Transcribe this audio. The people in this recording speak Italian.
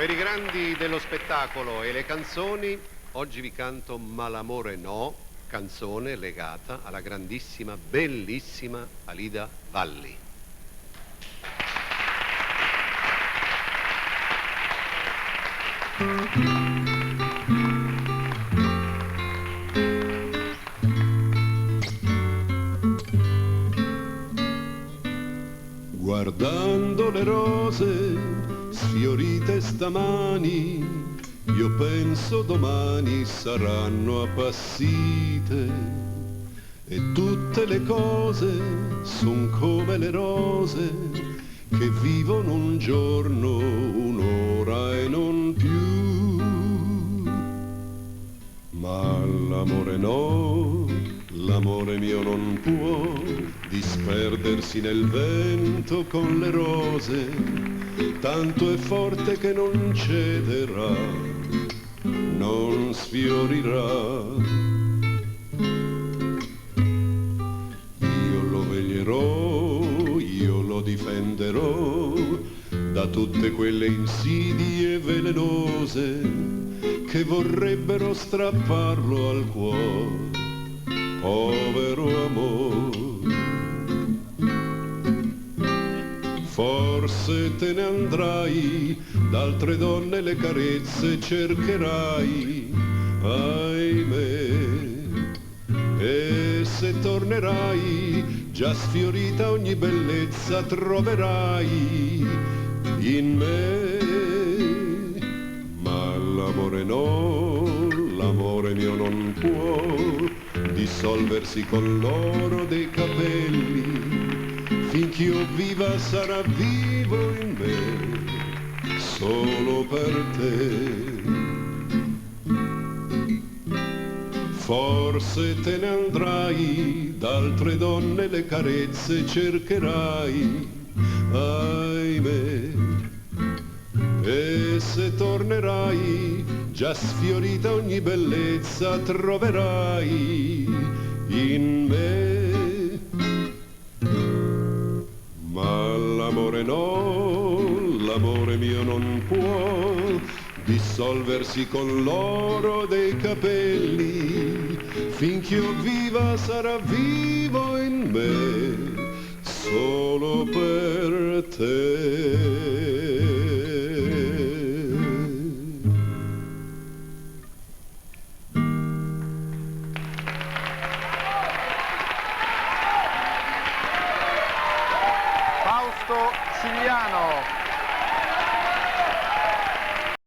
Per i grandi dello spettacolo e le canzoni, oggi vi canto Ma l'amore no, canzone legata alla grandissima, bellissima Alida Valli. Guardando le rose sfiorite stamani, io penso domani saranno appassite e tutte le cose son come le rose che vivono un giorno, un'ora e non più. Ma l'amore no, l'amore mio non può disperdersi nel vento con le rose, tanto è forte che non cederà, non sfiorirà. Io lo veglierò, io lo difenderò da tutte quelle insidie velenose che vorrebbero strapparlo al cuore, povero amor. Forse te ne andrai, d'altre donne le carezze cercherai, ahimè, e se tornerai, già sfiorita ogni bellezza troverai in me. Ma l'amore no, l'amore mio non può dissolversi con l'oro dei capelli, finch'io viva sarà vivo in me, solo per te. Forse te ne andrai, d'altre donne le carezze cercherai, ahimè, e se tornerai, già sfiorita ogni bellezza troverai in me. Ma l'amore no, l'amore mio non può dissolversi con l'oro dei capelli, finch'io viva sarà vivo in me, solo per te.